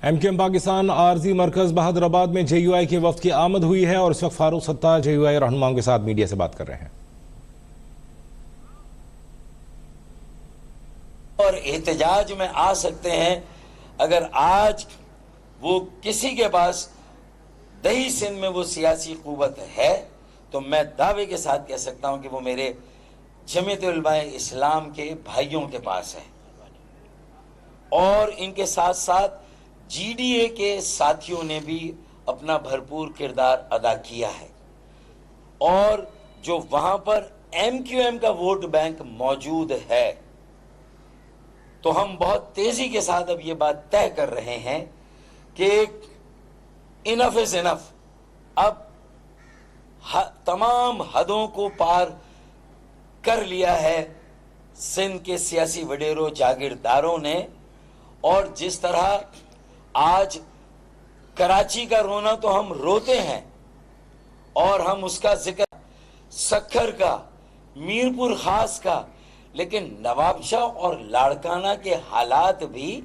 MKM Pakistan عارضی مرکز بہادر آباد میں JUI کے وفد کی آمد ہوئی ہے اور اس وقت فاروق ستار JUI رہنماؤں کے ساتھ میڈیا سے بات کر رہے ہیں۔ اور احتجاج میں آ سکتے ہیں اگر آج وہ کسی کے پاس دہی سندھ میں وہ سیاسی قوت ہے تو میں دعوے کے ساتھ کہہ سکتا ہوں کہ وہ میرے جمعیت علماء اسلام کے بھائیوں کے پاس ہے، اور ان کے ساتھ ساتھ GDA کے ساتھیوں نے بھی اپنا بھرپور کردار ادا کیا ہے، اور جو وہاں پر MQM کا ووٹ بینک موجود ہے تو ہم بہت تیزی کے ساتھ اب یہ بات طے کر رہے ہیں کہ انف از انف، اب تمام حدوں کو پار کر لیا ہے سندھ کے سیاسی وڈیروں جاگیرداروں نے، اور جس طرح آج کراچی کا رونا تو ہم روتے ہیں اور ہم اس کا ذکر سکھر کا، میرپور خاص کا، لیکن نواب شاہ اور لاڑکانہ کے حالات بھی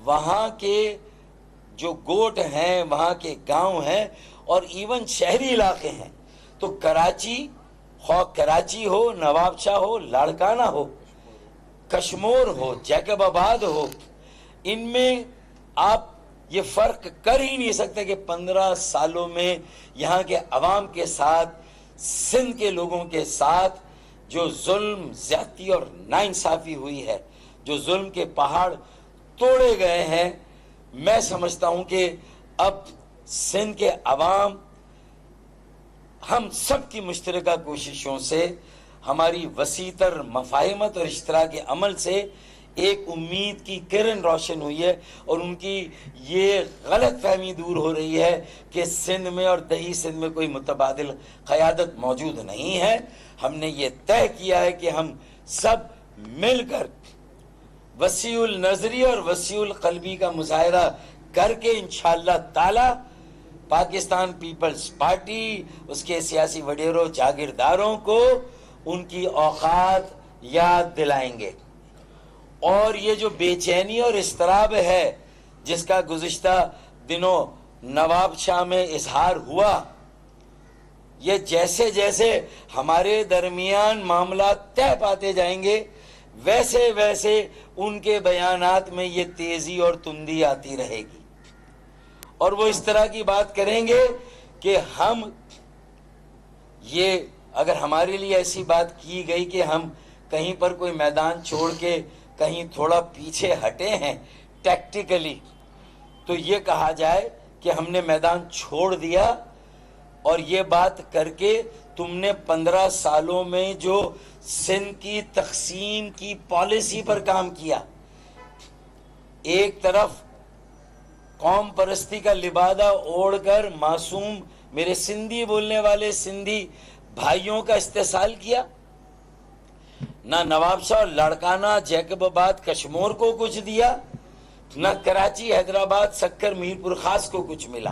وہاں کے جو گوٹ ہیں، وہاں کے گاؤں ہیں اور ایون شہری علاقے ہیں، تو کراچی، خواہ کراچی ہو، نواب شاہ ہو، لاڑکانہ ہو، کشمور ہو، جیکب آباد ہو، ان میں آپ یہ فرق کر ہی نہیں سکتے کہ 15 سالوں میں یہاں کے عوام کے ساتھ، سندھ کے لوگوں کے ساتھ جو ظلم، زیادتی اور ناانصافی ہوئی ہے، جو ظلم کے پہاڑ توڑے گئے ہیں، میں سمجھتا ہوں کہ اب سندھ کے عوام ہم سب کی مشترکہ کوششوں سے، ہماری وسیع تر مفاہمت اور اشتراک عمل سے ایک امید کی کرن روشن ہوئی ہے، اور ان کی یہ غلط فہمی دور ہو رہی ہے کہ سندھ میں اور دہی سندھ میں کوئی متبادل قیادت موجود نہیں ہے۔ ہم نے یہ طے کیا ہے کہ ہم سب مل کر وسیع النظری اور وسیع القلبی کا مظاہرہ کر کے انشاءاللہ تعالی پاکستان پیپلز پارٹی، اس کے سیاسی وڈیروں جاگیرداروں کو ان کی اوقات یاد دلائیں گے، اور یہ جو بے چینی اور اضطراب ہے جس کا گزشتہ دنوں نواب شاہ میں اظہار ہوا، یہ جیسے جیسے ہمارے درمیان معاملات طے پاتے جائیں گے ویسے ویسے ان کے بیانات میں یہ تیزی اور تندی آتی رہے گی، اور وہ اس طرح کی بات کریں گے کہ ہم یہ، اگر ہمارے لیے ایسی بات کی گئی کہ ہم کہیں پر کوئی میدان چھوڑ کے کہیں تھوڑا پیچھے ہٹے ہیں ٹیکٹیکلی، تو یہ کہا جائے کہ ہم نے میدان چھوڑ دیا، اور یہ بات کر کے تم نے 15 سالوں میں جو سندھ کی تقسیم کی پالیسی پر کام کیا، ایک طرف قوم پرستی کا لبادہ اوڑھ کر معصوم میرے سندھی بولنے والے سندھی بھائیوں کا استحصال کیا، نہ نواب شاہ لاڑکانہ جیکب آباد کشمور کو کچھ دیا، نہ کراچی حیدرآباد سکر میرپور خاص کو کچھ ملا،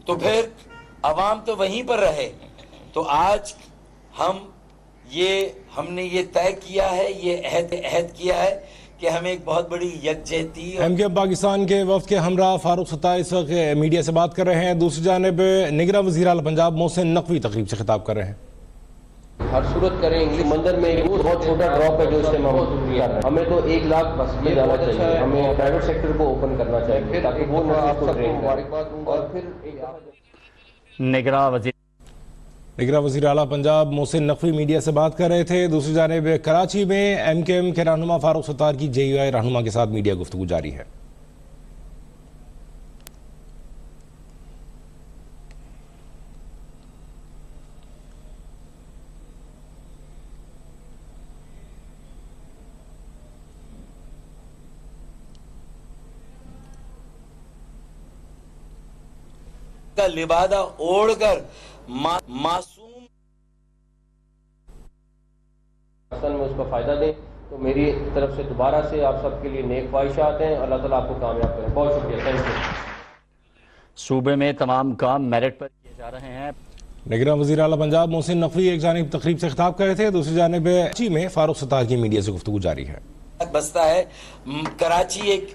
تو پھر عوام تو وہیں پر رہے۔ تو آج ہم نے یہ طے کیا ہے، یہ عہد کیا ہے کہ ہم ایک بہت بڑی یکجہتی MKM پاکستان کے وفد کے ہمراہ فاروق ستار اس وقت میڈیا سے بات کر رہے ہیں۔ دوسری جانب نگراں وزیر اعلیٰ پنجاب محسن نقوی تقریب سے خطاب کر رہے ہیں۔ ہر صورت کریں انگلش مندر میں ایک بہت چھوٹا ڈراپ ہے جو اس سے ہمیں تو 1 لاکھ بس میں جانا چاہیے، ہمیں پرائیویٹ سیکٹر کو اوپن کرنا چاہیے تاکہ وہ آپ کو ٹرین کریں، اور پھر نگراں وزیر اعلیٰ پنجاب محسن نقوی میڈیا سے بات کر رہے تھے۔ دوسری جانب کراچی میں MKM کے رہنما فاروق ستار کی JUI رہنما کے ساتھ میڈیا گفتگو جاری ہے۔ کا لبادہ اوڑھ کر معصوم میں اس کو فائدہ دیں، تو میری طرف سے دوبارہ سے آپ سب کے لیے نیک خواہشات ہیں، اللہ تعالیٰ آپ کو کامیاب کریں۔ بہت شکریہ، تھینک یو۔ صوبے میں تمام کام میرٹ پر کیے جا رہے ہیں۔ نگراں وزیر اعلیٰ پنجاب محسن نقوی ایک جانب تقریب سے خطاب کر رہے تھے، دوسری جانب کراچی میں فاروق ستار کی میڈیا سے گفتگو جاری ہے۔ بستا ہے کراچی ایک